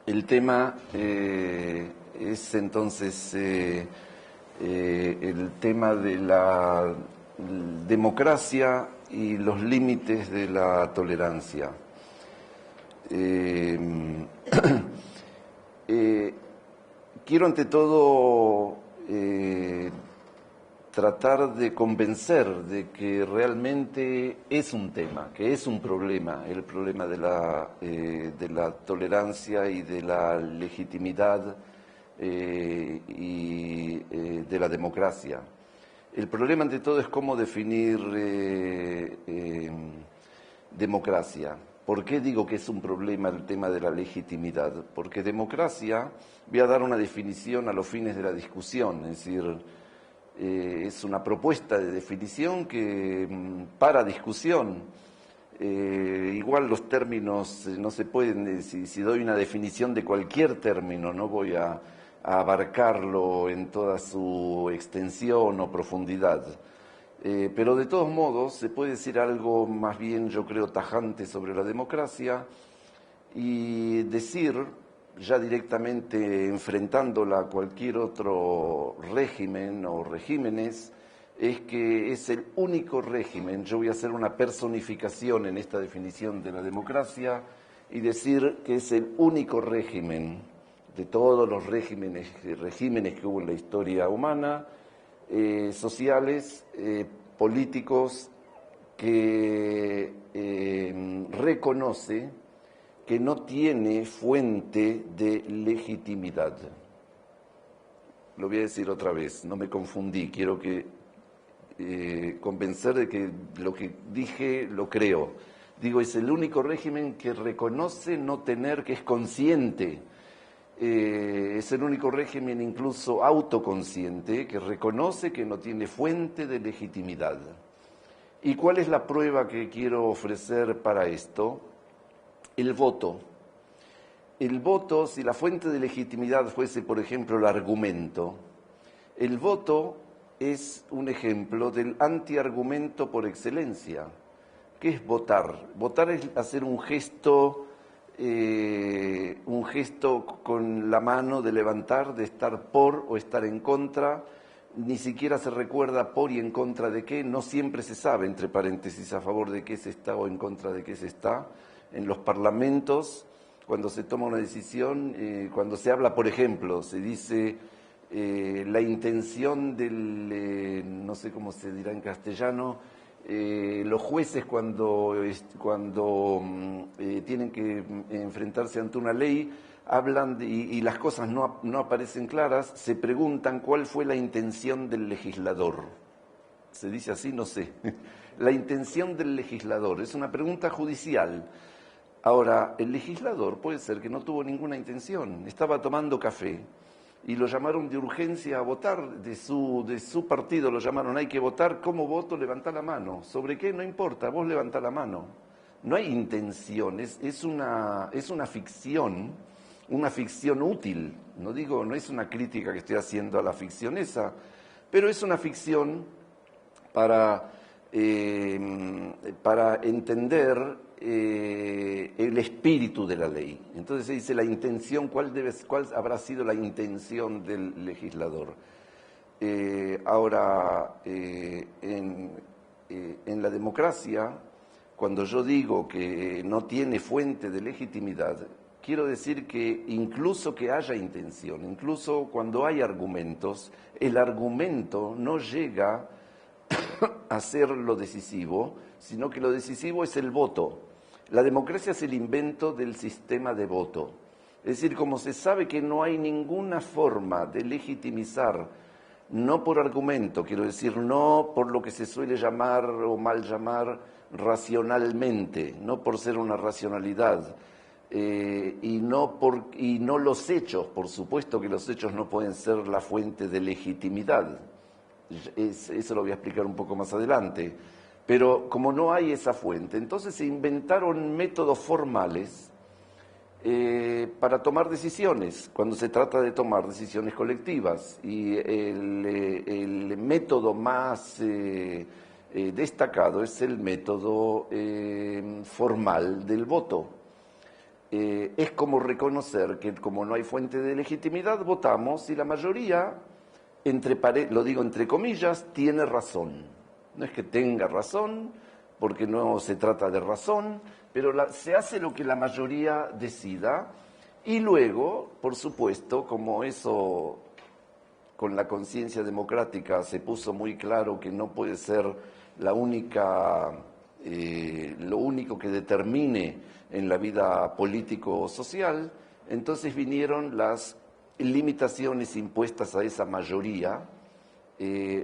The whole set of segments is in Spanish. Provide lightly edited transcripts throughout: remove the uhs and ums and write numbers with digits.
El tema es entonces el tema de la democracia y los límites de la tolerancia. Eh, quiero ante todo tratar de convencer de que realmente es un tema, que es un problema, el problema de la tolerancia y de la legitimidad y de la democracia. El problema ante todo es cómo definir democracia. ¿Por qué digo que es un problema el tema de la legitimidad? Porque democracia, voy a dar una definición a los fines de la discusión, es decir, es una propuesta de definición que para discusión. Igual los términos no se pueden, si doy una definición de cualquier término, no voy a abarcarlo en toda su extensión o profundidad. Pero de todos modos se puede decir algo más bien, yo creo, tajante sobre la democracia y decir, ya directamente enfrentándola a cualquier otro régimen o regímenes, es que es el único régimen, yo voy a hacer una personificación en esta definición de la democracia y decir que es el único régimen de todos los regímenes que hubo en la historia humana, sociales, políticos, que reconoce que no tiene fuente de legitimidad. Lo voy a decir otra vez, no me confundí, quiero convencer de que lo que dije lo creo. Digo, es el único régimen que reconoce no tener, que es consciente. Es el único régimen incluso autoconsciente que reconoce que no tiene fuente de legitimidad. ¿Y cuál es la prueba que quiero ofrecer para esto? El voto. El voto, si la fuente de legitimidad fuese, por ejemplo, el argumento, el voto es un ejemplo del antiargumento por excelencia. ¿Qué es votar? Votar es hacer un gesto con la mano de levantar, de estar por o estar en contra. Ni siquiera se recuerda por y en contra de qué, no siempre se sabe, entre paréntesis, a favor de qué se está o en contra de qué se está. En los parlamentos, cuando se toma una decisión, cuando se habla, por ejemplo, se dice la intención del, no sé cómo se dirá en castellano, los jueces cuando tienen que enfrentarse ante una ley, hablan y las cosas no aparecen claras, se preguntan cuál fue la intención del legislador. Se dice así, no sé. La intención del legislador es una pregunta judicial. Ahora, el legislador puede ser que no tuvo ninguna intención, estaba tomando café y lo llamaron de urgencia a votar, de su partido lo llamaron, hay que votar, ¿cómo voto? Levantá la mano. ¿Sobre qué? No importa, vos levantá la mano. No hay intención, es una ficción útil. No digo, no es una crítica que estoy haciendo a la ficción esa, pero es una ficción para entender el espíritu de la ley. Entonces se dice la intención, ¿cuál habrá sido la intención del legislador? Ahora, en la democracia, cuando yo digo que no tiene fuente de legitimidad, quiero decir que incluso que haya intención, incluso cuando hay argumentos, el argumento no llega a ser lo decisivo, sino que lo decisivo es el voto. La democracia es el invento del sistema de voto. Es decir, como se sabe que no hay ninguna forma de legitimizar, no por argumento, quiero decir, no por lo que se suele llamar o mal llamar racionalmente, no por ser una racionalidad, y no los hechos, por supuesto que los hechos no pueden ser la fuente de legitimidad. Eso lo voy a explicar un poco más adelante. Pero como no hay esa fuente, entonces se inventaron métodos formales para tomar decisiones, cuando se trata de tomar decisiones colectivas. Y el método más destacado es el método formal del voto. es como reconocer que como no hay fuente de legitimidad, votamos y la mayoría, lo digo entre comillas, tiene razón. No es que tenga razón, porque no se trata de razón, pero se hace lo que la mayoría decida y luego, por supuesto, como eso con la conciencia democrática se puso muy claro que no puede ser la única, lo único que determine en la vida político-social, entonces vinieron las limitaciones impuestas a esa mayoría,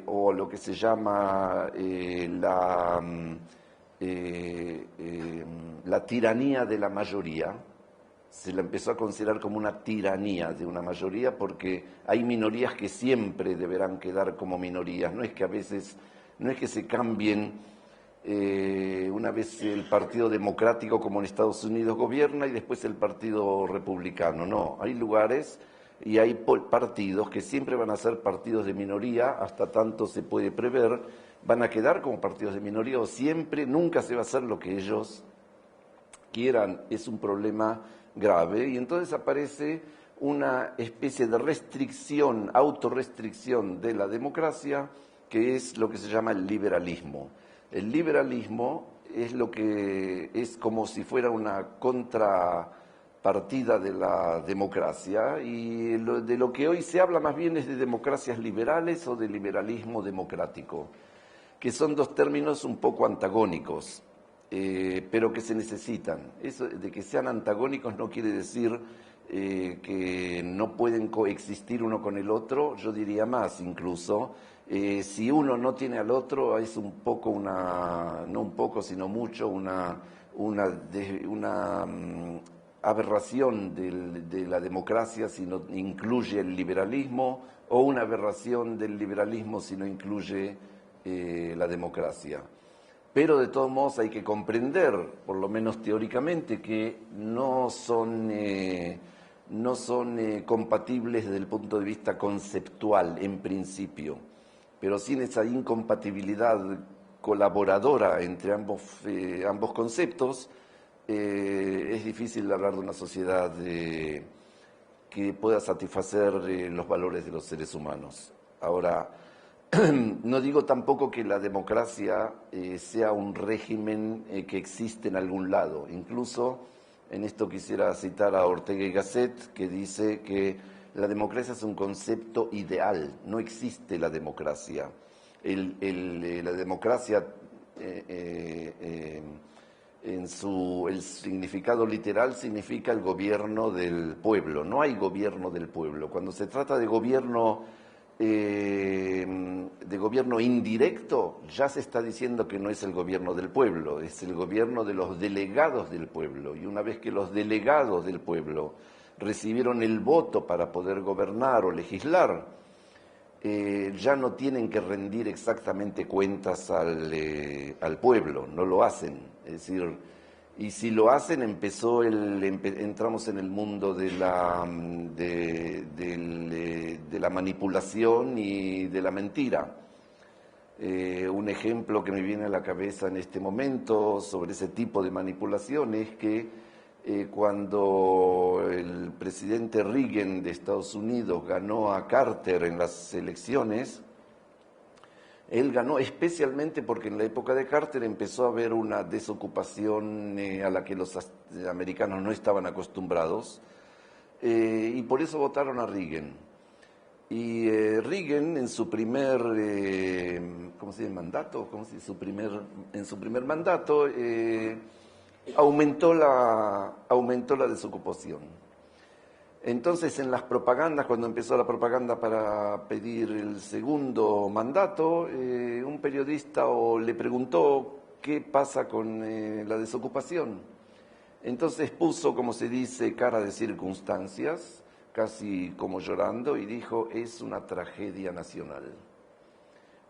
o lo que se llama la tiranía de la mayoría. Se la empezó a considerar como una tiranía de una mayoría porque hay minorías que siempre deberán quedar como minorías. No es que a veces, no es que se cambien, una vez el Partido Democrático como en Estados Unidos gobierna y después el Partido Republicano. No, hay lugares y hay partidos que siempre van a ser partidos de minoría, hasta tanto se puede prever, van a quedar como partidos de minoría o siempre, nunca se va a hacer lo que ellos quieran. Es un problema grave y entonces aparece una especie de restricción, autorrestricción de la democracia, que es lo que se llama el liberalismo. El liberalismo es lo que es como si fuera una contrapartida de la democracia y de lo que hoy se habla más bien es de democracias liberales o de liberalismo democrático, que son dos términos un poco antagónicos. Pero que se necesitan. Eso de que sean antagónicos no quiere decir que no pueden coexistir uno con el otro, yo diría más incluso. Si uno no tiene al otro, es un poco no un poco, sino mucho, una aberración de la democracia si no incluye el liberalismo, o una aberración del liberalismo si no incluye la democracia. Pero de todos modos hay que comprender, por lo menos teóricamente, que no son compatibles desde el punto de vista conceptual, en principio. Pero sin esa incompatibilidad colaboradora entre ambos conceptos, es difícil hablar de una sociedad que pueda satisfacer los valores de los seres humanos. Ahora, no digo tampoco que la democracia sea un régimen que existe en algún lado. Incluso en esto quisiera citar a Ortega y Gasset, que dice que la democracia es un concepto ideal, no existe la democracia. La democracia, el significado literal, significa el gobierno del pueblo. No hay gobierno del pueblo. Cuando se trata de gobierno indirecto, ya se está diciendo que no es el gobierno del pueblo, es el gobierno de los delegados del pueblo. Y una vez que los delegados del pueblo recibieron el voto para poder gobernar o legislar, ya no tienen que rendir exactamente cuentas al pueblo, no lo hacen. Es decir, y si lo hacen, entramos en el mundo de la manipulación y de la mentira. Un ejemplo que me viene a la cabeza en este momento sobre ese tipo de manipulación es que cuando el presidente Reagan de Estados Unidos ganó a Carter en las elecciones, él ganó especialmente porque en la época de Carter empezó a haber una desocupación a la que los americanos no estaban acostumbrados, y por eso votaron a Reagan. Y Reagan en su primer mandato, en su primer mandato aumentó la desocupación. Entonces, en las propagandas, cuando empezó la propaganda para pedir el segundo mandato, un periodista le preguntó qué pasa con la desocupación. Entonces puso, como se dice, cara de circunstancias, casi como llorando, y dijo: es una tragedia nacional.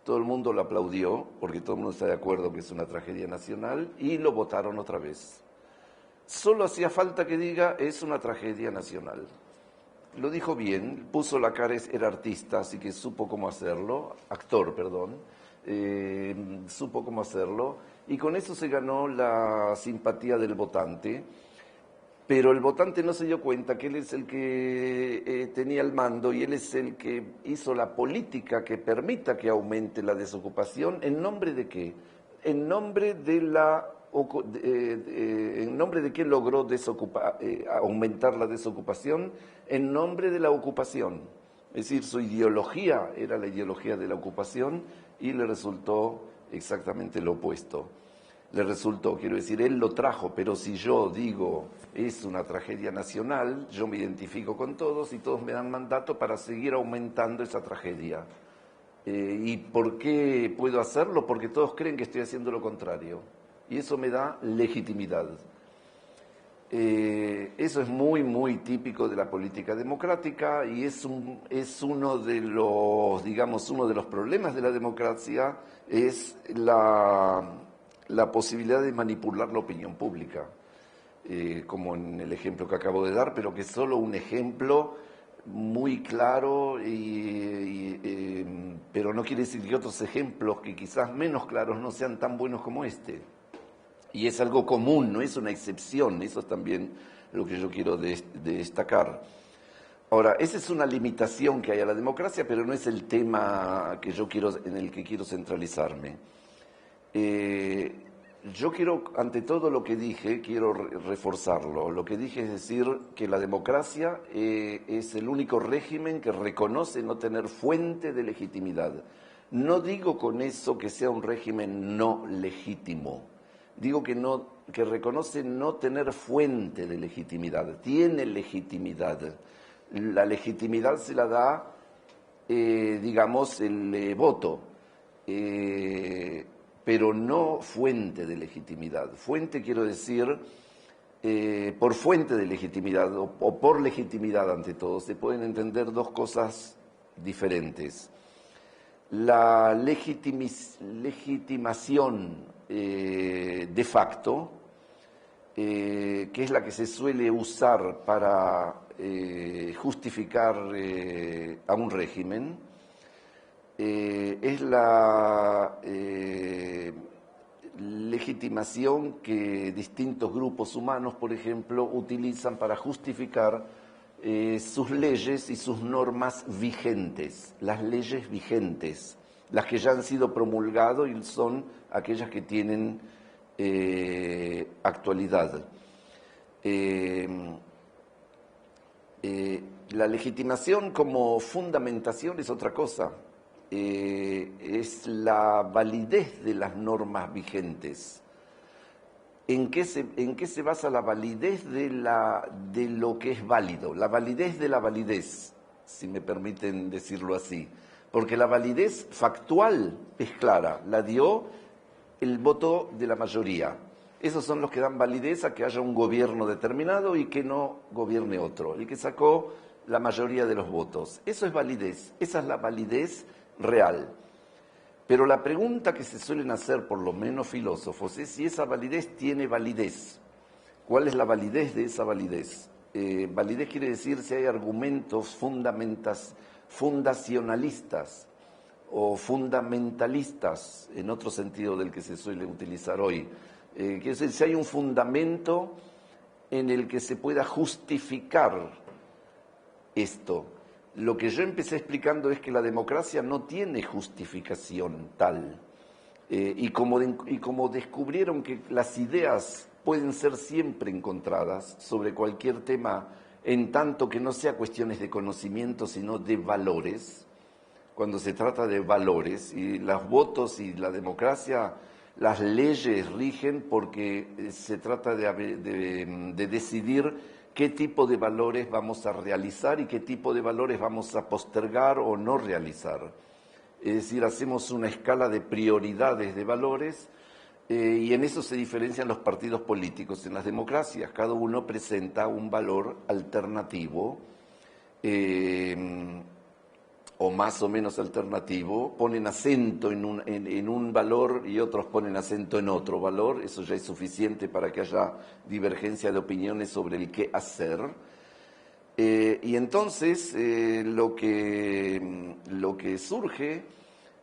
Todo el mundo lo aplaudió, porque todo el mundo está de acuerdo que es una tragedia nacional, y lo votaron otra vez. Solo hacía falta que diga: es una tragedia nacional. Lo dijo bien, puso la cara, era artista, así que supo cómo hacerlo, actor, perdón, supo cómo hacerlo, y con eso se ganó la simpatía del votante. pero el votante no se dio cuenta que él es el que tenía el mando y él es el que hizo la política que permita que aumente la desocupación. ¿En nombre de qué? En nombre de en nombre de qué logró aumentar la desocupación, en nombre de la ocupación. Es decir, su ideología era la ideología de la ocupación y le resultó exactamente lo opuesto. Le resultó, quiero decir, él lo trajo, pero si yo digo es una tragedia nacional, yo me identifico con todos y todos me dan mandato para seguir aumentando esa tragedia. ¿Y por qué puedo hacerlo? Porque todos creen que estoy haciendo lo contrario. Y eso me da legitimidad. Eso es muy, muy típico de la política democrática y es uno de los, digamos, uno de los problemas de la democracia, es la posibilidad de manipular la opinión pública, como en el ejemplo que acabo de dar, pero que es solo un ejemplo muy claro, pero no quiere decir que otros ejemplos que quizás menos claros no sean tan buenos como este. Y es algo común, no es una excepción, eso es también lo que yo quiero destacar. Ahora, esa es una limitación que hay a la democracia, pero no es el tema que en el que quiero centralizarme. Yo quiero, ante todo lo que dije, quiero reforzarlo. Lo que dije es decir que la democracia es el único régimen que reconoce no tener fuente de legitimidad. No digo con eso que sea un régimen no legítimo. Digo que reconoce no tener fuente de legitimidad. Tiene legitimidad. La legitimidad se la da, digamos, el voto. Pero no fuente de legitimidad. Fuente quiero decir, por fuente de legitimidad o por legitimidad ante todo, se pueden entender dos cosas diferentes. La legitimación de facto, que es la que se suele usar para justificar a un régimen, es la legitimación que distintos grupos humanos, por ejemplo, utilizan para justificar sus leyes y sus normas vigentes, las leyes vigentes, las que ya han sido promulgadas y son aquellas que tienen actualidad. La legitimación como fundamentación es otra cosa. Es la validez de las normas vigentes. ¿En qué se basa la validez de lo que es válido? La validez de la validez, si me permiten decirlo así. Porque la validez factual es clara, la dio el voto de la mayoría. Esos son los que dan validez a que haya un gobierno determinado y que no gobierne otro, el que sacó la mayoría de los votos. Eso es validez, esa es la validez real. Pero la pregunta que se suelen hacer por lo menos filósofos es si esa validez tiene validez. ¿Cuál es la validez de esa validez? Validez quiere decir si hay argumentos fundacionalistas o fundamentalistas, en otro sentido del que se suele utilizar hoy. Quiere decir si hay un fundamento en el que se pueda justificar esto. Lo que yo empecé explicando es que la democracia no tiene justificación tal. Y como descubrieron que las ideas pueden ser siempre encontradas sobre cualquier tema, en tanto que no sea cuestiones de conocimiento, sino de valores, cuando se trata de valores, y los votos y la democracia, las leyes rigen porque se trata de decidir qué tipo de valores vamos a realizar y qué tipo de valores vamos a postergar o no realizar. Es decir, hacemos una escala de prioridades de valores y en eso se diferencian los partidos políticos. En las democracias cada uno presenta un valor alternativo o más o menos alternativo, ponen acento en un valor y otros ponen acento en otro valor. Eso ya es suficiente para que haya divergencia de opiniones sobre el qué hacer. Y entonces lo que surge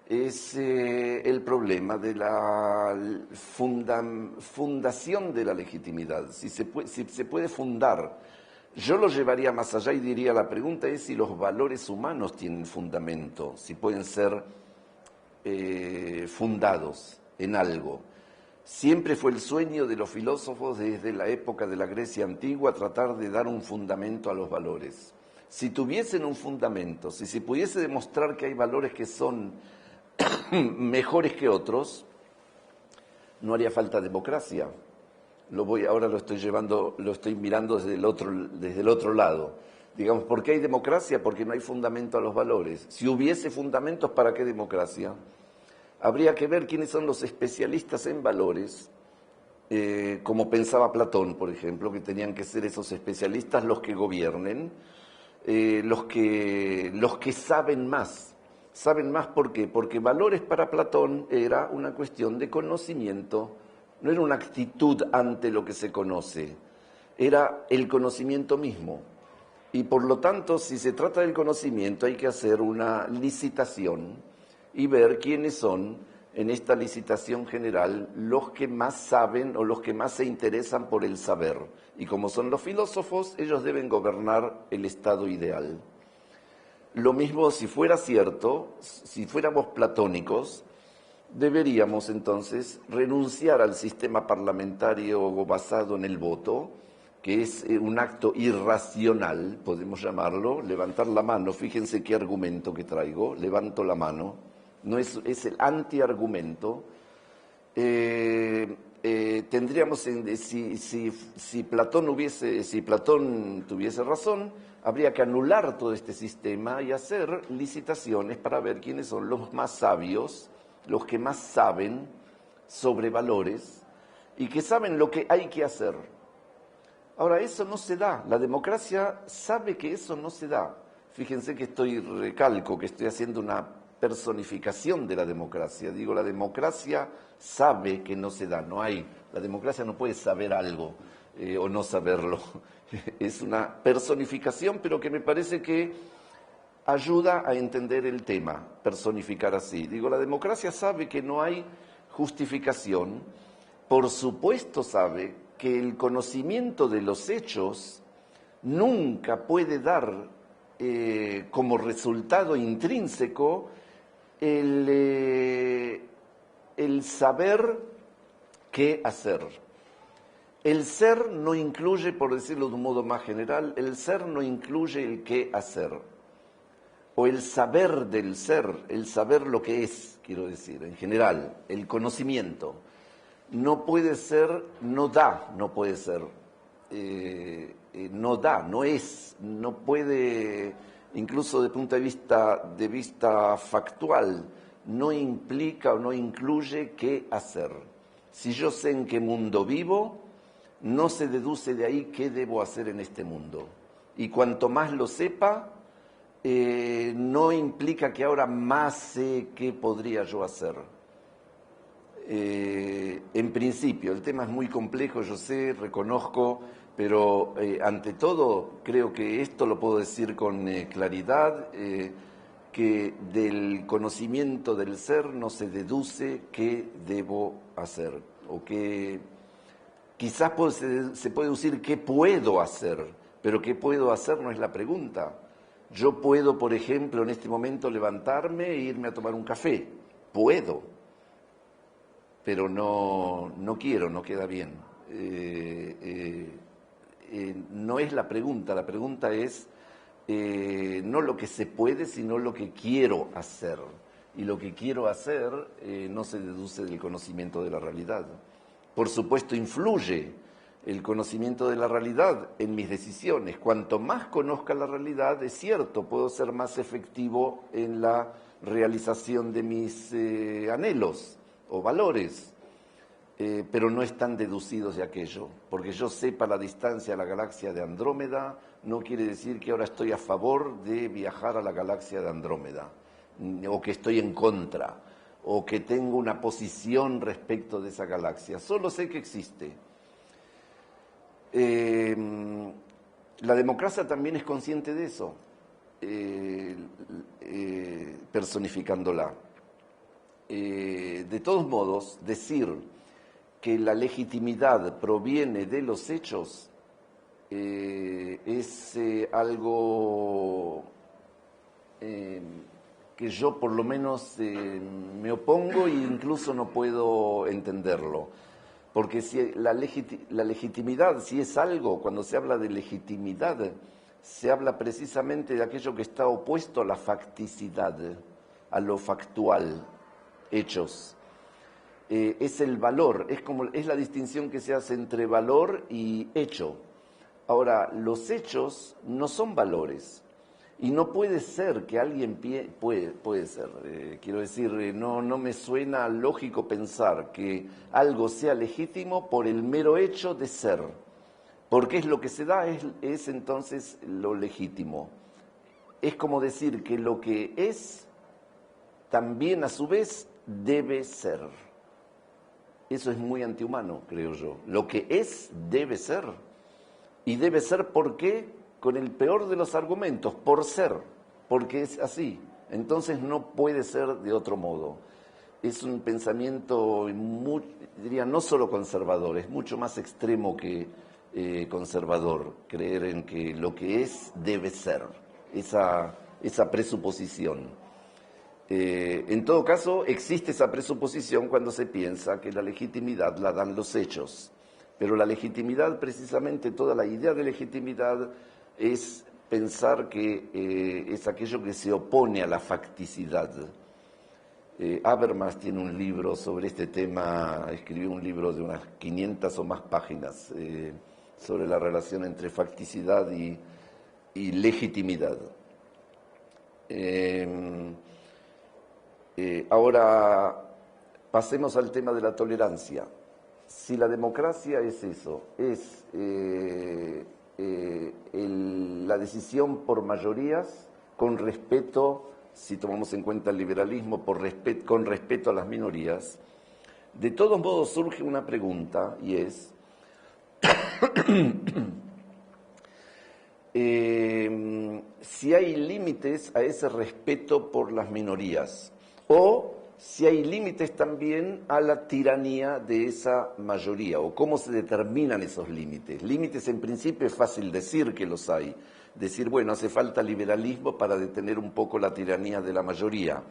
es el problema de la fundación de la legitimidad, si se puede fundar. Yo lo llevaría más allá y diría, la pregunta es si los valores humanos tienen fundamento, si pueden ser fundados en algo. Siempre fue el sueño de los filósofos desde la época de la Grecia antigua tratar de dar un fundamento a los valores. Si tuviesen un fundamento, si se pudiese demostrar que hay valores que son mejores que otros, no haría falta democracia. Ahora lo estoy mirando desde el otro lado. Digamos, ¿por qué hay democracia? Porque no hay fundamento a los valores. Si hubiese fundamentos, ¿para qué democracia? Habría que ver quiénes son los especialistas en valores, como pensaba Platón, por ejemplo, que tenían que ser esos especialistas los que gobiernen, los que saben más. ¿Saben más por qué? Porque valores para Platón era una cuestión de conocimiento, no era una actitud ante lo que se conoce, era el conocimiento mismo. Y por lo tanto, si se trata del conocimiento, hay que hacer una licitación y ver quiénes son, en esta licitación general, los que más saben o los que más se interesan por el saber. Y como son los filósofos, ellos deben gobernar el estado ideal. Lo mismo si fuera cierto, si fuéramos platónicos, deberíamos entonces renunciar al sistema parlamentario basado en el voto, que es un acto irracional, podemos llamarlo, levantar la mano. Fíjense qué argumento que traigo, levanto la mano, no es el antiargumento. Tendríamos, si Platón tuviese razón, habría que anular todo este sistema y hacer licitaciones para ver quiénes son los más sabios, los que más saben sobre valores y que saben lo que hay que hacer. Ahora, eso no se da. La democracia sabe que eso no se da. Fíjense que recalco que estoy haciendo una personificación de la democracia. Digo, la democracia sabe que no se da, la democracia no puede saber algo o no saberlo. Es una personificación, pero que me parece que ayuda a entender el tema, personificar así. Digo, la democracia sabe que no hay justificación, por supuesto sabe que el conocimiento de los hechos nunca puede dar como resultado intrínseco el saber qué hacer. El ser no incluye, por decirlo de un modo más general, el ser no incluye el qué hacer. O el saber del ser, el saber lo que es, quiero decir, en general, el conocimiento. No puede ser, no da, no puede ser. No da, no es, no puede, incluso de punto de vista factual, no implica o no incluye qué hacer. Si yo sé en qué mundo vivo, no se deduce de ahí qué debo hacer en este mundo. Y cuanto más lo sepa, no implica que ahora más sé qué podría yo hacer. En principio, el tema es muy complejo, yo sé, reconozco, pero ante todo creo que esto lo puedo decir con claridad, que del conocimiento del ser no se deduce qué debo hacer, o que quizás se puede deducir qué puedo hacer, pero qué puedo hacer no es la pregunta. Yo puedo, por ejemplo, en este momento levantarme e irme a tomar un café, puedo, pero no quiero, no queda bien. No es la pregunta es no lo que se puede, sino lo que quiero hacer. Y lo que quiero hacer no se deduce del conocimiento de la realidad. Por supuesto, influye el conocimiento de la realidad en mis decisiones. Cuanto más conozca la realidad, es cierto, puedo ser más efectivo en la realización de mis anhelos o valores, pero no están deducidos de aquello. Porque yo sepa la distancia a la galaxia de Andrómeda, no quiere decir que ahora estoy a favor de viajar a la galaxia de Andrómeda, o que estoy en contra, o que tengo una posición respecto de esa galaxia. Solo sé que existe. La democracia también es consciente de eso, personificándola. de todos modos, decir que la legitimidad proviene de los hechos es algo que yo por lo menos me opongo e incluso no puedo entenderlo. Porque si la legitimidad, si es algo, cuando se habla de legitimidad, se habla precisamente de aquello que está opuesto a la facticidad, a lo factual, hechos. Es el valor, es la distinción que se hace entre valor y hecho. Ahora, los hechos no son valores. Y no puede ser que alguien puede ser, quiero decir, no me suena lógico pensar que algo sea legítimo por el mero hecho de ser, porque es lo que se da, es entonces lo legítimo. Es como decir que lo que es también a su vez debe ser. Eso es muy antihumano, creo yo. Lo que es debe ser. Y debe ser ¿por qué? Con el peor de los argumentos, por ser, porque es así. Entonces no puede ser de otro modo. Es un pensamiento, diría, no solo conservador, es mucho más extremo que conservador, creer en que lo que es debe ser, esa presuposición. En todo caso, existe esa presuposición cuando se piensa que la legitimidad la dan los hechos. Pero la legitimidad, precisamente toda la idea de legitimidad es pensar que es aquello que se opone a la facticidad. Habermas tiene un libro sobre este tema, escribió un libro de unas 500 o más páginas sobre la relación entre facticidad y legitimidad. Ahora pasemos al tema de la tolerancia. Si la democracia es eso, es la decisión por mayorías con respeto, si tomamos en cuenta el liberalismo, con respeto a las minorías, de todos modos surge una pregunta y es si hay límites a ese respeto por las minorías o si hay límites también a la tiranía de esa mayoría, o cómo se determinan esos límites. Límites en principio es fácil decir que los hay, decir, bueno, hace falta liberalismo para detener un poco la tiranía de la mayoría.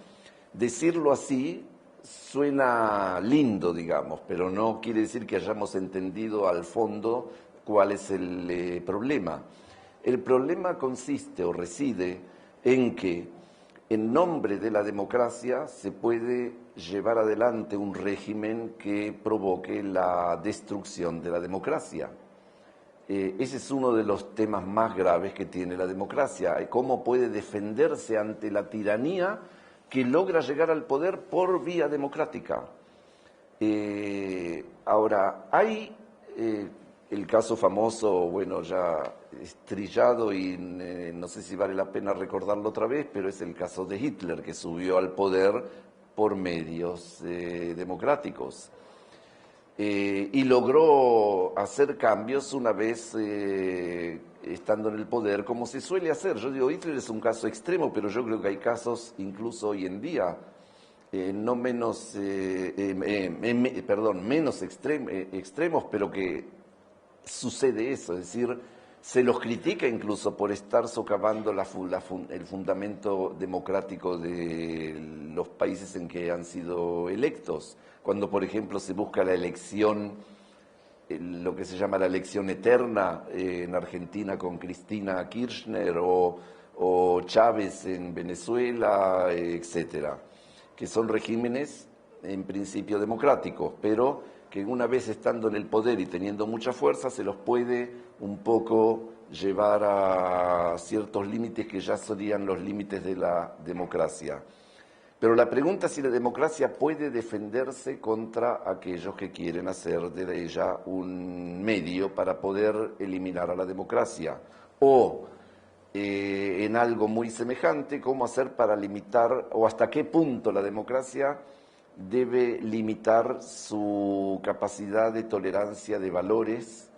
Decirlo así suena lindo, digamos, pero no quiere decir que hayamos entendido al fondo cuál es el problema. El problema consiste o reside en que en nombre de la democracia se puede llevar adelante un régimen que provoque la destrucción de la democracia. Ese es uno de los temas más graves que tiene la democracia. ¿Cómo puede defenderse ante la tiranía que logra llegar al poder por vía democrática? Ahora, hay el caso famoso, bueno, ya estrillado y no sé si vale la pena recordarlo otra vez, pero es el caso de Hitler, que subió al poder por medios democráticos. Y logró hacer cambios una vez estando en el poder, como se suele hacer. Yo digo, Hitler es un caso extremo, pero yo creo que hay casos incluso hoy en día no menos, menos extremos, pero que sucede eso, es decir, se los critica incluso por estar socavando el fundamento democrático de los países en que han sido electos. Cuando, por ejemplo, se busca la elección, lo que se llama la elección eterna en Argentina con Cristina Kirchner o Chávez en Venezuela, etcétera, que son regímenes en principio democráticos, pero que una vez estando en el poder y teniendo mucha fuerza se los puede un poco llevar a ciertos límites que ya serían los límites de la democracia. Pero la pregunta es si la democracia puede defenderse contra aquellos que quieren hacer de ella un medio para poder eliminar a la democracia. O en algo muy semejante, cómo hacer para limitar o hasta qué punto la democracia debe limitar su capacidad de tolerancia de valores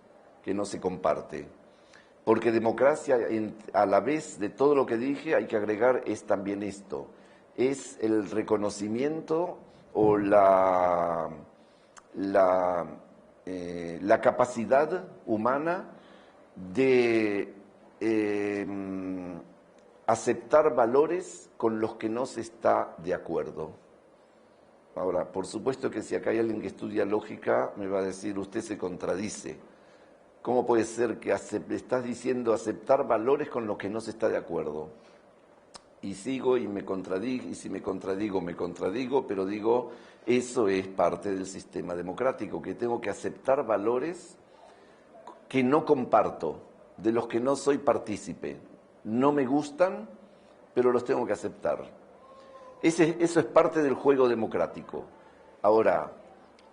que no se comparte. Porque democracia, a la vez de todo lo que dije, hay que agregar es también esto, es el reconocimiento o la capacidad humana de aceptar valores con los que no se está de acuerdo. Ahora, por supuesto que si acá hay alguien que estudia lógica, me va a decir, usted se contradice. ¿Cómo puede ser que estás diciendo aceptar valores con los que no se está de acuerdo? Y sigo y me contradigo, y si me contradigo, pero digo, eso es parte del sistema democrático, que tengo que aceptar valores que no comparto, de los que no soy partícipe. No me gustan, pero los tengo que aceptar. Eso es parte del juego democrático. Ahora,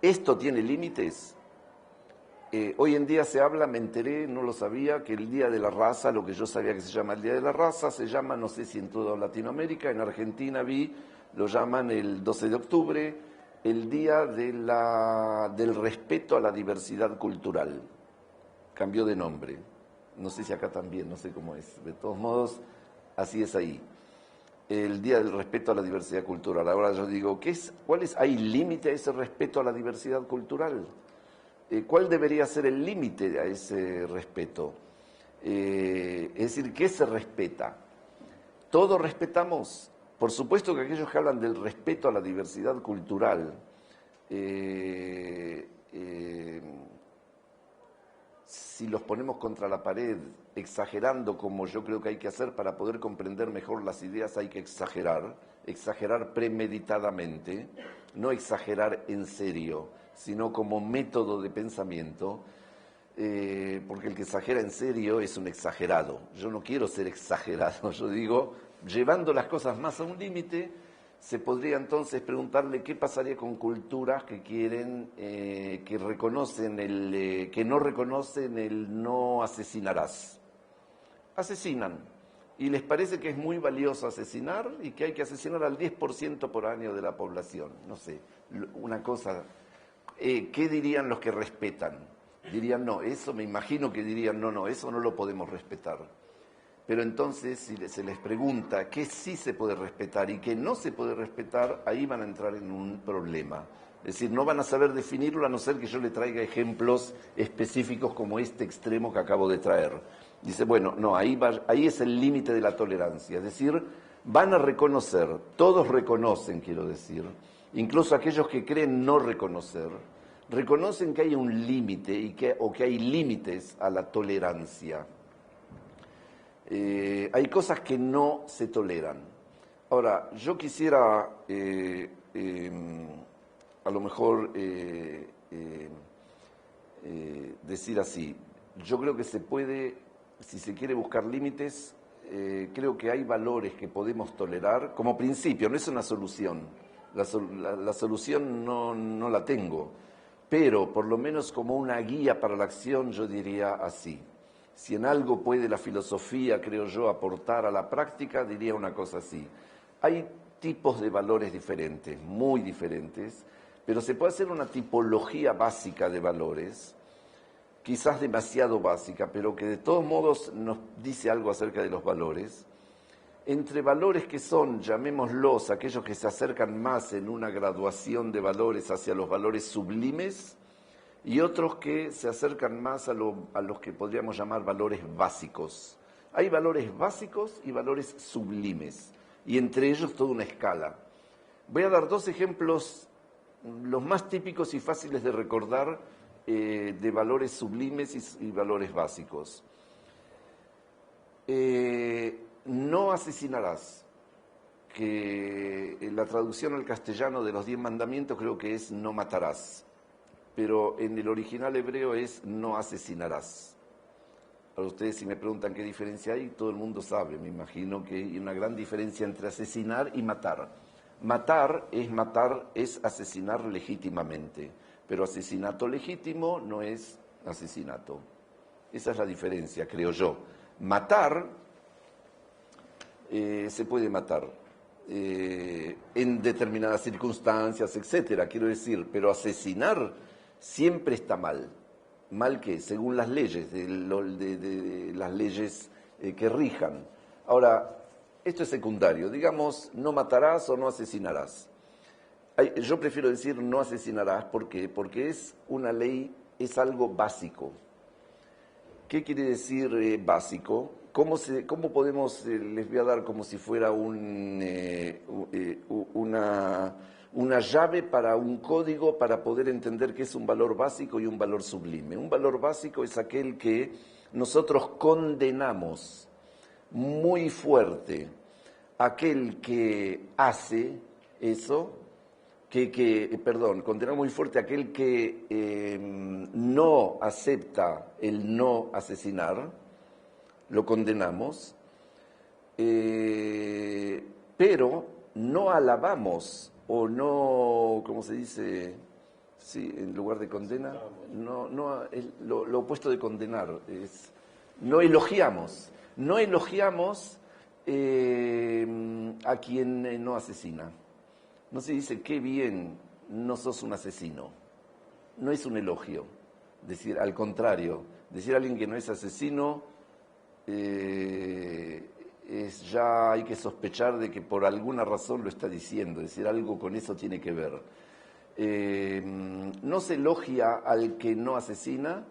¿esto tiene límites? Hoy en día se habla, me enteré, no lo sabía, que el Día de la Raza, lo que yo sabía que se llama el Día de la Raza, se llama, no sé si en toda Latinoamérica, en Argentina lo llaman el 12 de octubre, el Día del Respeto a la Diversidad Cultural. Cambió de nombre. No sé si acá también, no sé cómo es. De todos modos, así es ahí. El Día del Respeto a la Diversidad Cultural. Ahora yo digo, ¿hay límite a ese respeto a la diversidad cultural? ¿Cuál debería ser el límite a ese respeto? Es decir, ¿qué se respeta? ¿Todos respetamos? Por supuesto que aquellos que hablan del respeto a la diversidad cultural, si los ponemos contra la pared, exagerando como yo creo que hay que hacer para poder comprender mejor las ideas, hay que exagerar premeditadamente, no exagerar en serio, sino como método de pensamiento, porque el que exagera en serio es un exagerado. Yo no quiero ser exagerado, yo digo, llevando las cosas más a un límite, se podría entonces preguntarle qué pasaría con culturas que quieren, que no reconocen el no asesinarás. Asesinan. Y les parece que es muy valioso asesinar y que hay que asesinar al 10% por año de la población. No sé, una cosa. ¿Qué dirían los que respetan? Dirían, no, eso me imagino que dirían, no, eso no lo podemos respetar. Pero entonces, si se les pregunta qué sí se puede respetar y qué no se puede respetar, ahí van a entrar en un problema. Es decir, no van a saber definirlo a no ser que yo le traiga ejemplos específicos como este extremo que acabo de traer. Dice, bueno, no, ahí es el límite de la tolerancia. Es decir, van a reconocer, todos reconocen, quiero decir, incluso aquellos que creen no reconocer, reconocen que hay un límite o que hay límites a la tolerancia. Hay cosas que no se toleran. Ahora, yo quisiera a lo mejor decir así, yo creo que se puede, si se quiere buscar límites, creo que hay valores que podemos tolerar como principio, no es una solución. La solución no la tengo, pero por lo menos como una guía para la acción yo diría así. Si en algo puede la filosofía, creo yo, aportar a la práctica, diría una cosa así. Hay tipos de valores diferentes, muy diferentes, pero se puede hacer una tipología básica de valores, quizás demasiado básica, pero que de todos modos nos dice algo acerca de los valores. Entre valores que son, llamémoslos, aquellos que se acercan más en una graduación de valores hacia los valores sublimes, y otros que se acercan más a los que podríamos llamar valores básicos. Hay valores básicos y valores sublimes, y entre ellos toda una escala. Voy a dar dos ejemplos, los más típicos y fáciles de recordar, de valores sublimes y valores básicos. No asesinarás, que la traducción al castellano de los 10 mandamientos creo que es no matarás, pero en el original hebreo es no asesinarás. Para ustedes, si me preguntan qué diferencia hay, todo el mundo sabe, me imagino que hay una gran diferencia entre asesinar y matar. Matar es asesinar legítimamente, pero asesinato legítimo no es asesinato. Esa es la diferencia, creo yo. Matar, se puede matar en determinadas circunstancias, etcétera, quiero decir, pero asesinar siempre está mal. ¿Mal qué? Según las leyes, de las leyes que rijan. Ahora, esto es secundario. Digamos, no matarás o no asesinarás. Yo prefiero decir no asesinarás. ¿Por qué? Porque es una ley, es algo básico. ¿Qué quiere decir básico? ¿Cómo podemos, les voy a dar como si fuera una llave para un código para poder entender qué es un valor básico y un valor sublime? Un valor básico es aquel que nosotros condenamos muy fuerte, aquel que hace eso, condenamos muy fuerte aquel que no acepta el no asesinar, lo condenamos, pero no alabamos o no, ¿cómo se dice? Sí, en lugar de condena, lo opuesto de condenar es no elogiamos a quien no asesina. No se dice qué bien, no sos un asesino. No es un elogio. Decir, al contrario, decir a alguien que no es asesino ya hay que sospechar de que por alguna razón lo está diciendo. Es decir, algo con eso tiene que ver. No se elogia al que no asesina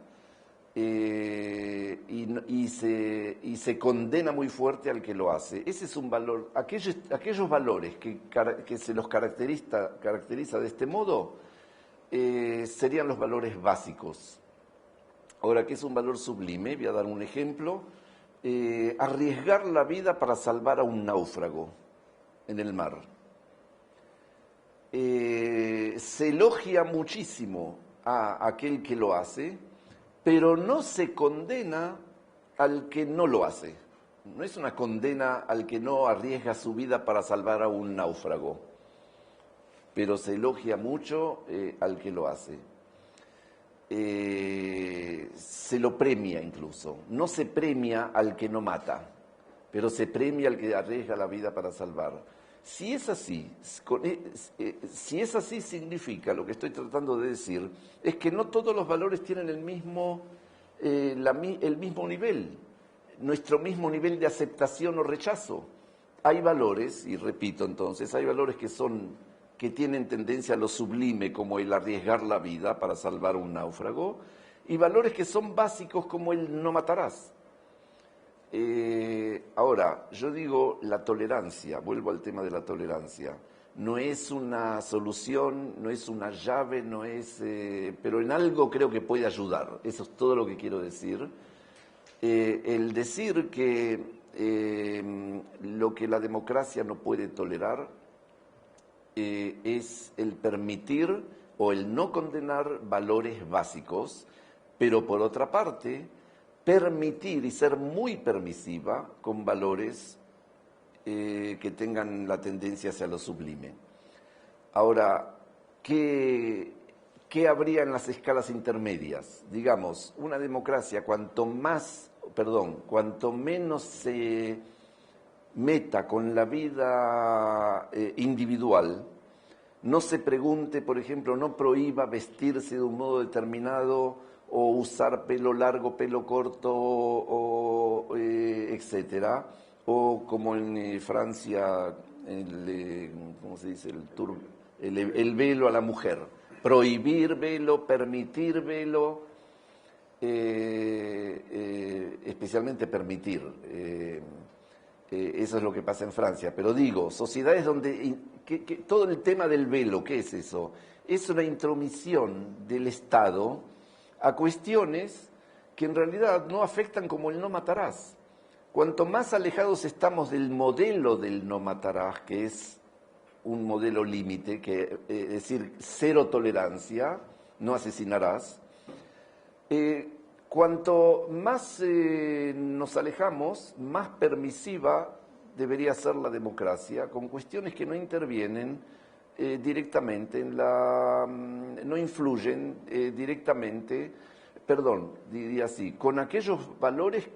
y se condena muy fuerte al que lo hace. Ese es un valor. Aquellos valores que se los caracteriza de este modo serían los valores básicos. Ahora, ¿qué es un valor sublime? Voy a dar un ejemplo. Arriesgar la vida para salvar a un náufrago en el mar. Se elogia muchísimo a aquel que lo hace, pero no se condena al que no lo hace. No es una condena al que no arriesga su vida para salvar a un náufrago, pero se elogia mucho al que lo hace. Se lo premia incluso. No se premia al que no mata, pero se premia al que arriesga la vida para salvar. Si es así, significa, lo que estoy tratando de decir, es que no todos los valores tienen el mismo nivel, nuestro mismo nivel de aceptación o rechazo. Hay valores, y repito entonces, hay valores que tienen tendencia a lo sublime, como el arriesgar la vida para salvar a un náufrago, y valores que son básicos como el no matarás. Ahora, yo digo la tolerancia, vuelvo al tema de la tolerancia. No es una solución, no es una llave, pero en algo creo que puede ayudar. Eso es todo lo que quiero decir. El decir que lo que la democracia no puede tolerar es el permitir o el no condenar valores básicos, pero por otra parte permitir y ser muy permisiva con valores que tengan la tendencia hacia lo sublime. Ahora, ¿qué habría en las escalas intermedias? Digamos, una democracia cuanto menos se meta con la vida individual, no se pregunte, por ejemplo, no prohíba vestirse de un modo determinado o usar pelo largo, pelo corto, etcétera, o como en Francia, ¿cómo se dice? El velo a la mujer. Prohibir velo, permitir velo, especialmente permitir. Eso es lo que pasa en Francia. Pero digo, sociedades donde todo el tema del velo, ¿qué es eso? Es una intromisión del Estado a cuestiones que en realidad no afectan como el no matarás. Cuanto más alejados estamos del modelo del no matarás, que es un modelo límite, es decir, cero tolerancia, no asesinarás, cuanto más nos alejamos, más permisiva debería ser la democracia, con cuestiones que no intervienen directamente no influyen directamente, diría así, con aquellos valores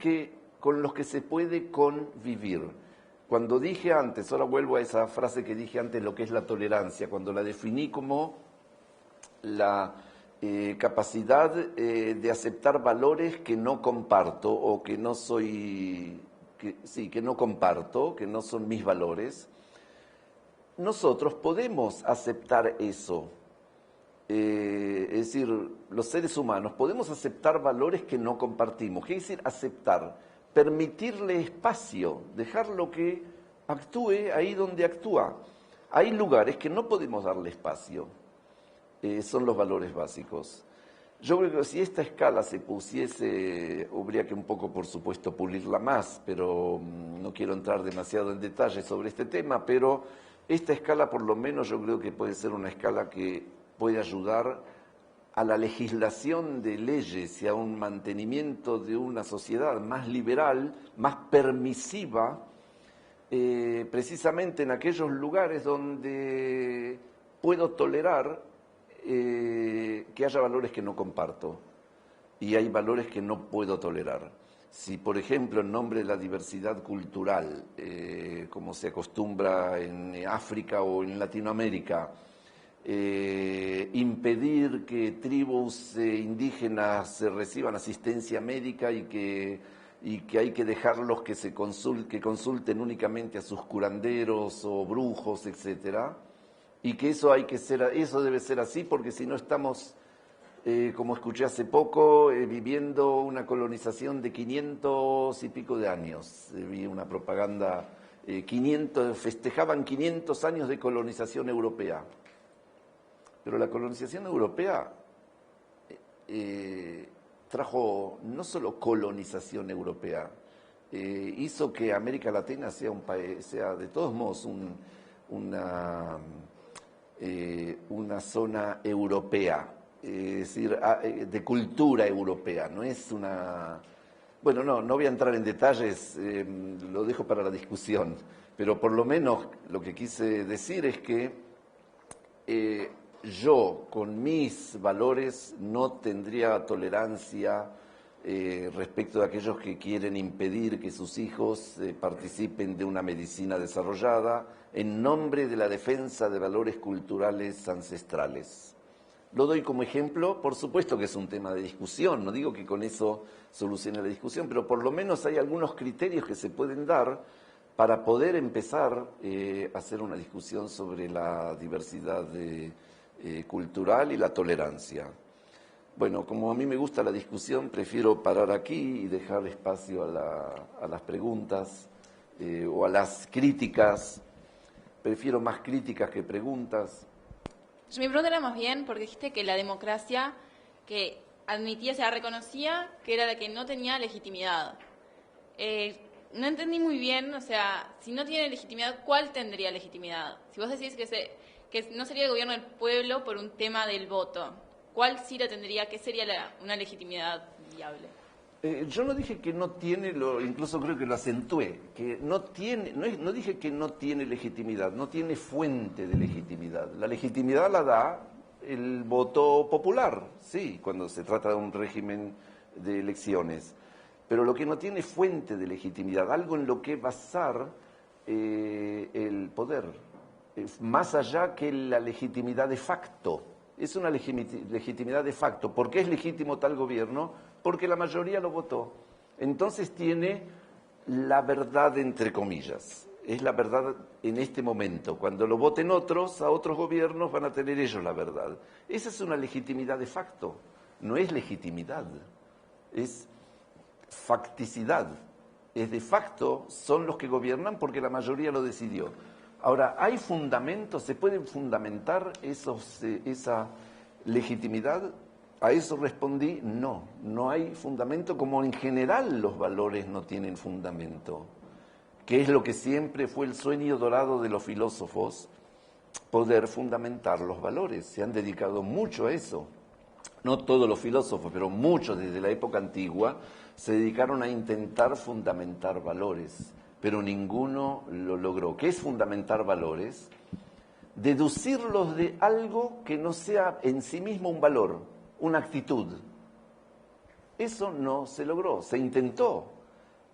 con los que se puede convivir. Cuando dije antes, ahora vuelvo a esa frase que dije antes, lo que es la tolerancia, cuando la definí como la capacidad de aceptar valores que no comparto o que no que no comparto, que no son mis valores. nosotros podemos aceptar eso. Es decir, los seres humanos podemos aceptar valores que no compartimos. ¿Qué quiere decir aceptar? Permitirle espacio, dejarlo que actúe ahí donde actúa. Hay lugares que no podemos darle espacio. Son los valores básicos. Yo creo que si esta escala se pusiese, habría que un poco, por supuesto, pulirla más, pero no quiero entrar demasiado en detalle sobre este tema, pero esta escala por lo menos yo creo que puede ser una escala que puede ayudar a la legislación de leyes y a un mantenimiento de una sociedad más liberal, más permisiva, precisamente en aquellos lugares donde puedo tolerar que haya valores que no comparto y hay valores que no puedo tolerar. Si, por ejemplo, en nombre de la diversidad cultural, como se acostumbra en África o en Latinoamérica, impedir que tribus indígenas reciban asistencia médica y que hay que dejarlos que consulten únicamente a sus curanderos o brujos, etcétera, y que eso debe ser así porque si no estamos, como escuché hace poco, viviendo una colonización de 500 y pico de años. Vi una propaganda, festejaban 500 años de colonización europea. Pero la colonización europea trajo no solo colonización europea, hizo que América Latina sea un país, sea de todos modos una zona europea, es decir, de cultura europea. No es una... Bueno, no voy a entrar en detalles, lo dejo para la discusión, pero por lo menos lo que quise decir es que yo, con mis valores, no tendría tolerancia respecto de aquellos que quieren impedir que sus hijos participen de una medicina desarrollada en nombre de la defensa de valores culturales ancestrales. Lo doy como ejemplo, por supuesto que es un tema de discusión, no digo que con eso solucione la discusión, pero por lo menos hay algunos criterios que se pueden dar para poder empezar a hacer una discusión sobre la diversidad cultural y la tolerancia. Bueno, como a mí me gusta la discusión, prefiero parar aquí y dejar espacio a las preguntas o a las críticas. Prefiero más críticas que preguntas. Mi pregunta era más bien porque dijiste que la democracia que admitía, se reconocía que era la que no tenía legitimidad. No entendí muy bien, o sea, si no tiene legitimidad, ¿cuál tendría legitimidad? Si vos decís que no sería el gobierno del pueblo por un tema del voto, ¿cuál sí la tendría? ¿Qué sería una legitimidad viable? Yo no dije que no tiene, incluso creo que lo acentué, que no tiene, no dije que no tiene legitimidad, no tiene fuente de legitimidad. La legitimidad la da el voto popular, sí, cuando se trata de un régimen de elecciones. Pero lo que no tiene fuente de legitimidad, algo en lo que basar el poder, más allá que la legitimidad de facto. Es una legitimidad de facto. ¿Por qué es legítimo tal gobierno? Porque la mayoría lo votó. Entonces tiene la verdad entre comillas. Es la verdad en este momento. Cuando lo voten otros, a otros gobiernos van a tener ellos la verdad. Esa es una legitimidad de facto. No es legitimidad. Es facticidad. Es de facto, son los que gobiernan porque la mayoría lo decidió. Ahora, ¿hay fundamentos? ¿Se puede fundamentar esa legitimidad? A eso respondí, no hay fundamento, como en general los valores no tienen fundamento, que es lo que siempre fue el sueño dorado de los filósofos, poder fundamentar los valores. Se han dedicado mucho a eso. No todos los filósofos, pero muchos desde la época antigua se dedicaron a intentar fundamentar valores, pero ninguno lo logró. ¿Qué es fundamentar valores? Deducirlos de algo que no sea en sí mismo un valor, una actitud. Eso no se logró, se intentó.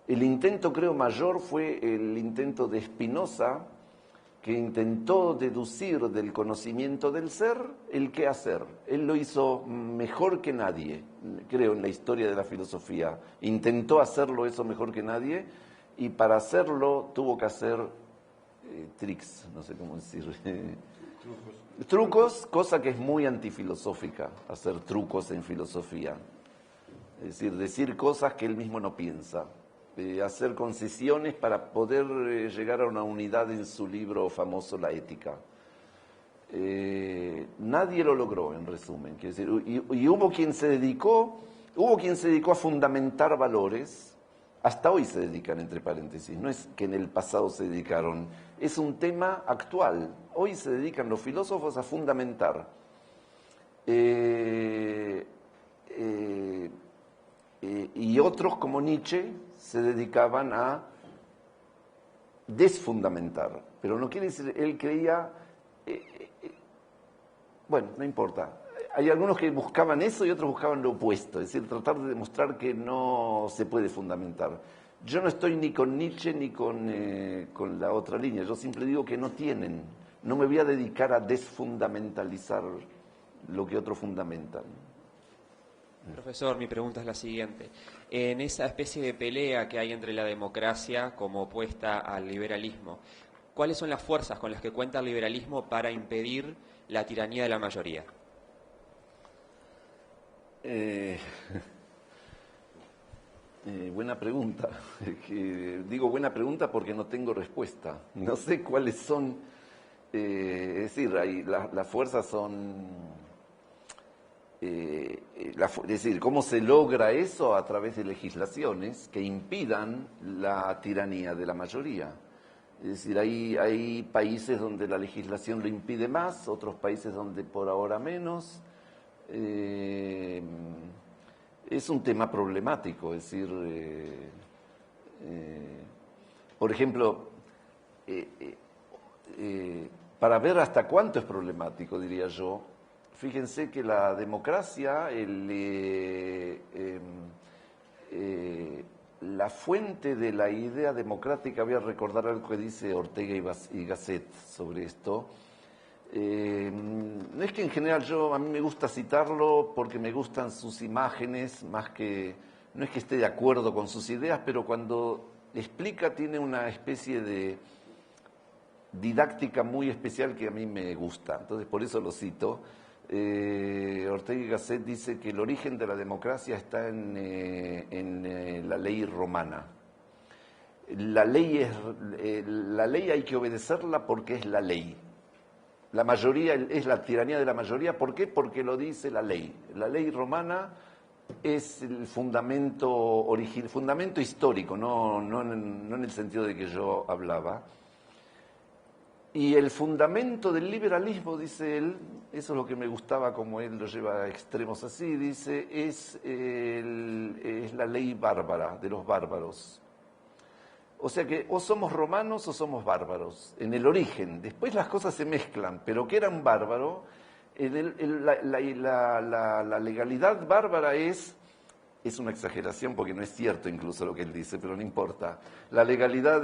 El intento, creo, mayor fue el intento de Spinoza, que intentó deducir del conocimiento del ser el qué hacer. Él lo hizo mejor que nadie, creo, en la historia de la filosofía. Intentó hacerlo eso mejor que nadie, y para hacerlo tuvo que hacer tricks, no sé cómo decir. Trucos, cosa que es muy antifilosófica, hacer trucos en filosofía. Es decir cosas que él mismo no piensa. Hacer concesiones para poder llegar a una unidad en su libro famoso La Ética. Nadie lo logró, en resumen. Quiero decir, y hubo quien se dedicó a fundamentar valores. Hasta hoy se dedican, entre paréntesis, no es que en el pasado se dedicaron, es un tema actual. Hoy se dedican los filósofos a fundamentar. Y otros, como Nietzsche, se dedicaban a desfundamentar. Pero no quiere decir, él creía, bueno, no importa. Hay algunos que buscaban eso y otros buscaban lo opuesto, es decir, tratar de demostrar que no se puede fundamentar. Yo no estoy ni con Nietzsche ni con la otra línea, yo siempre digo que no tienen. No me voy a dedicar a desfundamentalizar lo que otros fundamentan. Profesor, mi pregunta es la siguiente. En esa especie de pelea que hay entre la democracia como opuesta al liberalismo, ¿cuáles son las fuerzas con las que cuenta el liberalismo para impedir la tiranía de la mayoría? Buena pregunta. Digo buena pregunta porque no tengo respuesta. No sé cuáles son. Es decir, las fuerzas son. Es decir, ¿cómo se logra eso? A través de legislaciones que impidan la tiranía de la mayoría. Es decir, hay países donde la legislación lo impide más, otros países donde por ahora menos. Es un tema problemático, es decir, por ejemplo, para ver hasta cuánto es problemático, diría yo, fíjense que la democracia, la fuente de la idea democrática, voy a recordar algo que dice Ortega y Gasset sobre esto. No es que en general a mí me gusta citarlo porque me gustan sus imágenes, más que, no es que esté de acuerdo con sus ideas, pero cuando explica tiene una especie de didáctica muy especial que a mí me gusta, entonces por eso lo cito. Ortega y Gasset dice que el origen de la democracia está en la ley romana. La ley hay que obedecerla porque es la ley. La mayoría es la tiranía de la mayoría. ¿Por qué? Porque lo dice la ley. La ley romana es el fundamento histórico, no en el sentido de que yo hablaba. Y el fundamento del liberalismo, dice él, eso es lo que me gustaba como él lo lleva a extremos así, dice, es la ley bárbara, de los bárbaros. O sea que o somos romanos o somos bárbaros, en el origen. Después las cosas se mezclan, pero que era un bárbaro, la legalidad bárbara es una exageración porque no es cierto incluso lo que él dice, pero no importa. La legalidad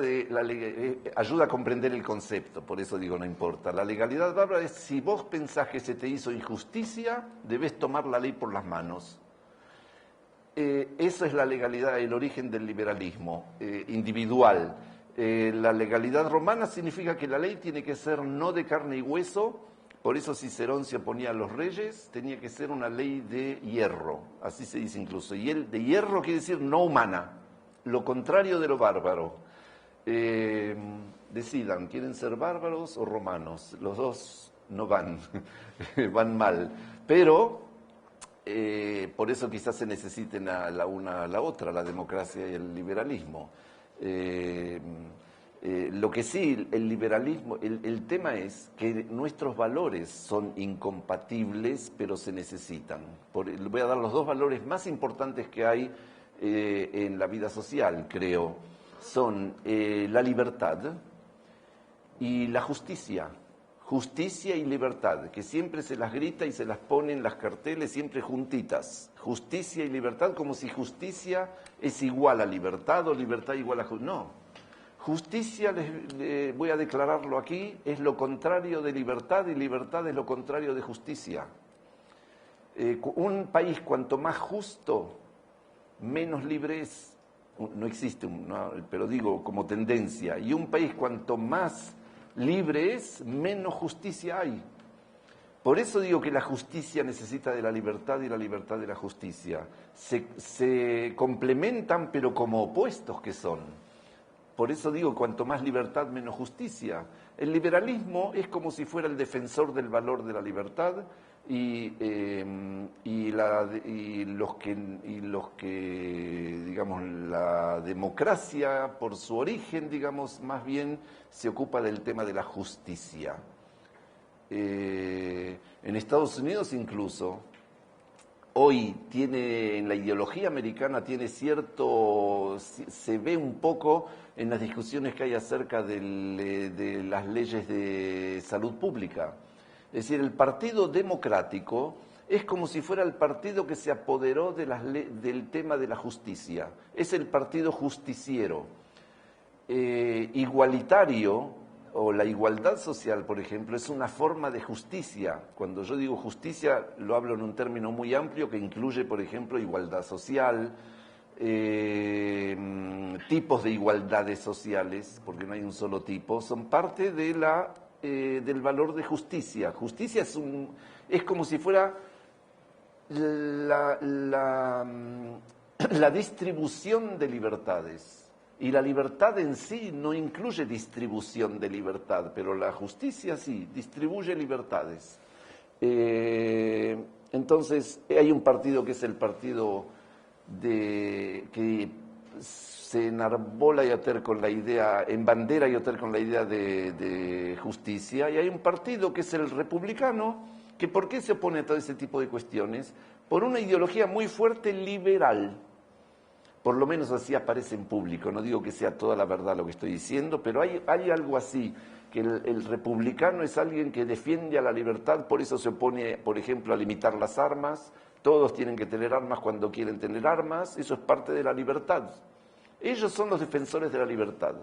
ayuda a comprender el concepto, por eso digo no importa. La legalidad bárbara es si vos pensás que se te hizo injusticia, debés tomar la ley por las manos. Esa es la legalidad, el origen del liberalismo individual. La legalidad romana significa que la ley tiene que ser no de carne y hueso, por eso Cicerón se oponía a los reyes, tenía que ser una ley de hierro, así se dice incluso. Y el de hierro quiere decir no humana, lo contrario de lo bárbaro. Decidan, ¿quieren ser bárbaros o romanos? Los dos no van, van mal. Pero por eso quizás se necesiten a la una a la otra, la democracia y el liberalismo. Lo que sí, el liberalismo, el tema es que nuestros valores son incompatibles, pero se necesitan. Voy a dar los dos valores más importantes que hay en la vida social, creo. Son la libertad y la justicia. Justicia y libertad, que siempre se las grita y se las pone en las carteles, siempre juntitas. Justicia y libertad, como si justicia es igual a libertad o libertad igual a justicia. No. Justicia, voy a declararlo aquí, es lo contrario de libertad y libertad es lo contrario de justicia. Un país cuanto más justo, menos libre es. No existe, pero digo como tendencia. Y un país cuanto más libre es, menos justicia hay. Por eso digo que la justicia necesita de la libertad y la libertad de la justicia. Se complementan, pero como opuestos que son. Por eso digo, cuanto más libertad, menos justicia. El liberalismo es como si fuera el defensor del valor de la libertad y los que, digamos, la democracia, por su origen, digamos, más bien se ocupa del tema de la justicia. En Estados Unidos incluso, hoy tiene, en la ideología americana tiene se ve un poco en las discusiones que hay acerca de las leyes de salud pública. Es decir, el Partido Democrático es como si fuera el partido que se apoderó del tema de la justicia. Es el partido justiciero, igualitario. O la igualdad social, por ejemplo, es una forma de justicia. Cuando yo digo justicia, lo hablo en un término muy amplio que incluye, por ejemplo, igualdad social, tipos de igualdades sociales, porque no hay un solo tipo, son parte de del valor de justicia. Justicia es como si fuera la distribución de libertades. Y la libertad en sí no incluye distribución de libertad, pero la justicia sí, distribuye libertades. Entonces, hay un partido que es el partido que se enarbola con la idea, embandera con la idea de justicia, y hay un partido que es el republicano, que ¿por qué se opone a todo ese tipo de cuestiones? Por una ideología muy fuerte liberal. Por lo menos así aparece en público. No digo que sea toda la verdad lo que estoy diciendo, pero hay algo así, que el republicano es alguien que defiende a la libertad, por eso se opone, por ejemplo, a limitar las armas. Todos tienen que tener armas cuando quieren tener armas, eso es parte de la libertad. Ellos son los defensores de la libertad.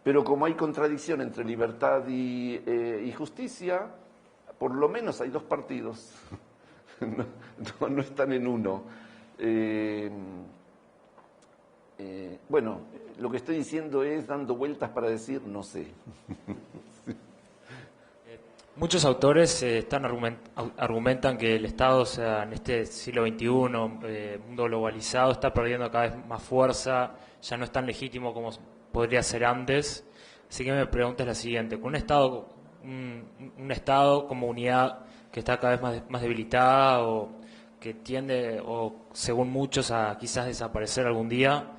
Pero como hay contradicción entre libertad y justicia, por lo menos hay dos partidos. No están en uno. Bueno, lo que estoy diciendo es dando vueltas para decir no sé. Muchos autores argumentan que el Estado, o sea, en este siglo XXI, mundo globalizado, está perdiendo cada vez más fuerza, ya no es tan legítimo como podría ser antes. Así que mi pregunta es la siguiente: con un Estado como unidad que está cada vez más debilitada o que tiende, o según muchos, a quizás desaparecer algún día,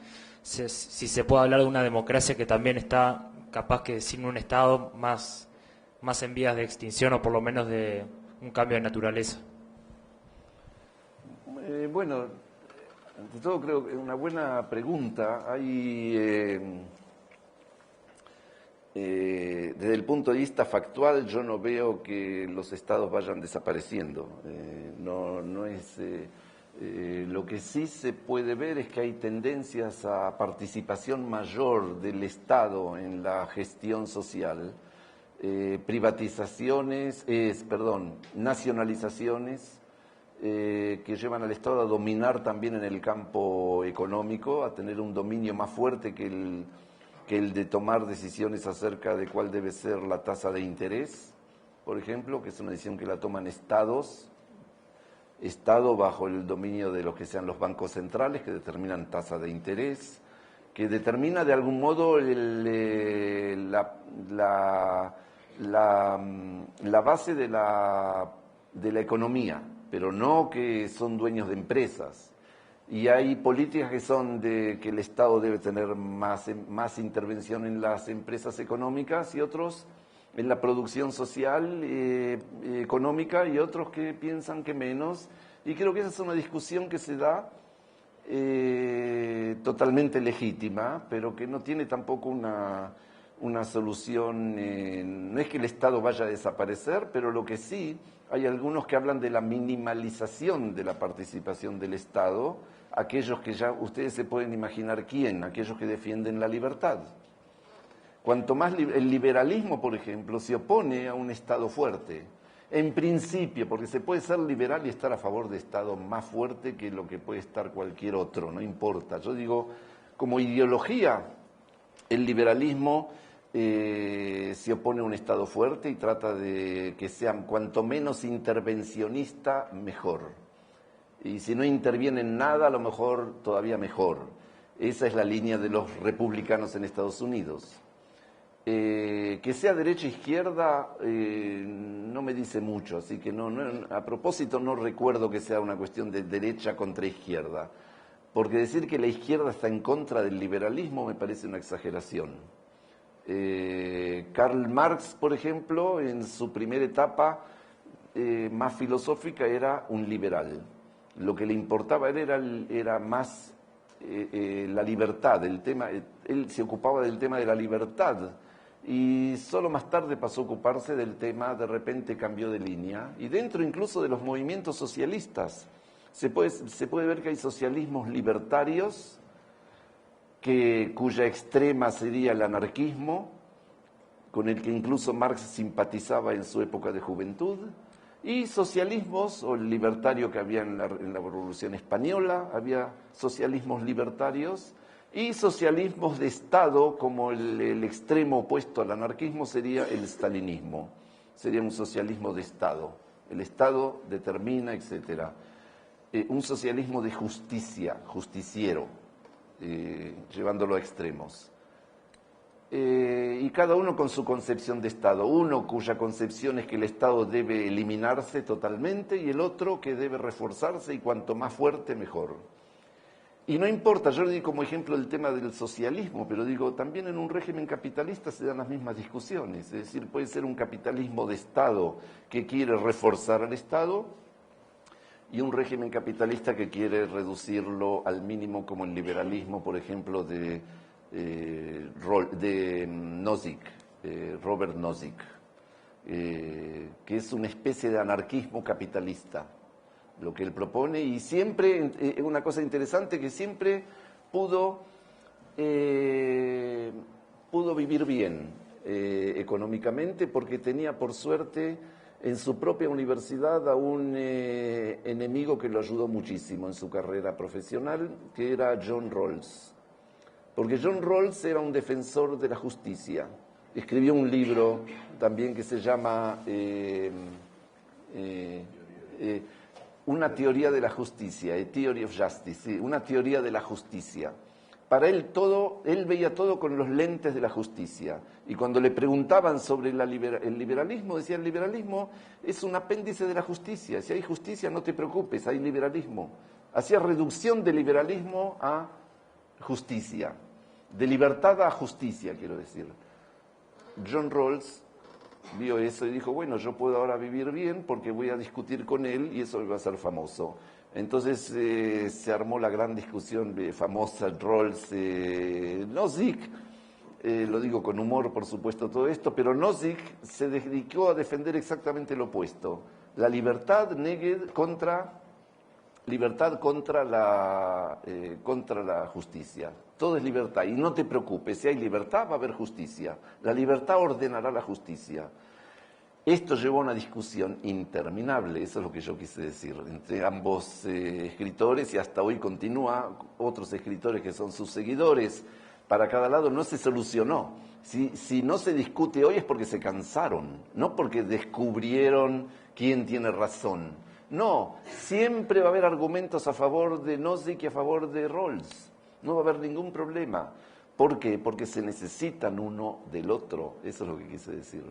si se puede hablar de una democracia que también está capaz que sin un Estado más en vías de extinción, o por lo menos de un cambio de naturaleza. Bueno, ante todo creo que es una buena pregunta. Desde el punto de vista factual, yo no veo que los estados vayan desapareciendo. No es lo que sí se puede ver es que hay tendencias a participación mayor del Estado en la gestión social. Nacionalizaciones que llevan al Estado a dominar también en el campo económico, a tener un dominio más fuerte que el de tomar decisiones acerca de cuál debe ser la tasa de interés, por ejemplo, que es una decisión que la toman Estado bajo el dominio de los que sean los bancos centrales, que determinan tasa de interés, que determina de algún modo la base de la economía, pero no que son dueños de empresas. Y hay políticas que son de que el Estado debe tener más intervención en las empresas económicas y otros en la producción social, económica, y otros que piensan que menos. Y creo que esa es una discusión que se da totalmente legítima, pero que no tiene tampoco una solución. No es que el Estado vaya a desaparecer, pero lo que sí, hay algunos que hablan de la minimalización de la participación del Estado, aquellos que ya ustedes se pueden imaginar quién, aquellos que defienden la libertad. Cuanto más el liberalismo, por ejemplo, se opone a un Estado fuerte, en principio, porque se puede ser liberal y estar a favor de Estado más fuerte que lo que puede estar cualquier otro, no importa. Yo digo, como ideología, el liberalismo se opone a un Estado fuerte y trata de que sea cuanto menos intervencionista, mejor. Y si no interviene en nada, a lo mejor todavía mejor. Esa es la línea de los republicanos en Estados Unidos. Que sea derecha-izquierda no me dice mucho, así que a propósito no recuerdo que sea una cuestión de derecha contra izquierda, porque decir que la izquierda está en contra del liberalismo me parece una exageración. Karl Marx, por ejemplo, en su primera etapa más filosófica era un liberal. Lo que le importaba era más la libertad, él se ocupaba del tema de la libertad y solo más tarde pasó a ocuparse del tema, de repente cambió de línea, y dentro incluso de los movimientos socialistas se puede ver que hay socialismos libertarios cuya extrema sería el anarquismo, con el que incluso Marx simpatizaba en su época de juventud, y socialismos, o el libertario que había en la Revolución Española, había socialismos libertarios, y socialismos de Estado, como el extremo opuesto al anarquismo sería el stalinismo, sería un socialismo de Estado, el Estado determina, etc. Un socialismo de justicia, justiciero, llevándolo a extremos. Y cada uno con su concepción de Estado, uno cuya concepción es que el Estado debe eliminarse totalmente y el otro que debe reforzarse y cuanto más fuerte mejor. Y no importa, yo di como ejemplo el tema del socialismo, pero digo, también en un régimen capitalista se dan las mismas discusiones, es decir, puede ser un capitalismo de Estado que quiere reforzar al Estado y un régimen capitalista que quiere reducirlo al mínimo, como el liberalismo, por ejemplo, de Nozick, Robert Nozick, que es una especie de anarquismo capitalista, lo que él propone, y siempre, una cosa interesante, que siempre pudo vivir bien económicamente, porque tenía por suerte en su propia universidad a un enemigo que lo ayudó muchísimo en su carrera profesional, que era John Rawls. Porque John Rawls era un defensor de la justicia. Escribió un libro también que se llama Una teoría de la justicia, A Theory of Justice, sí, una teoría de la justicia. Para él él veía todo con los lentes de la justicia. Y cuando le preguntaban sobre el liberalismo, decía, el liberalismo es un apéndice de la justicia. Si hay justicia, no te preocupes, hay liberalismo. Hacía reducción de liberalismo a justicia, de libertad a justicia, quiero decir. John Rawls vio eso y dijo, bueno, yo puedo ahora vivir bien porque voy a discutir con él y eso me va a hacer famoso. Entonces se armó la gran discusión famosa Rawls-Nozick, lo digo con humor, por supuesto, todo esto, pero Nozick se dedicó a defender exactamente lo opuesto, la libertad contra la justicia. Todo es libertad, y no te preocupes, si hay libertad va a haber justicia. La libertad ordenará la justicia. Esto llevó a una discusión interminable, eso es lo que yo quise decir, entre ambos escritores, y hasta hoy continúa, otros escritores que son sus seguidores, para cada lado. No se solucionó. Si no se discute hoy es porque se cansaron, no porque descubrieron quién tiene razón. No, siempre va a haber argumentos a favor de Nozick y a favor de Rawls. No va a haber ningún problema. ¿Por qué? Porque se necesitan uno del otro. Eso es lo que quise decir.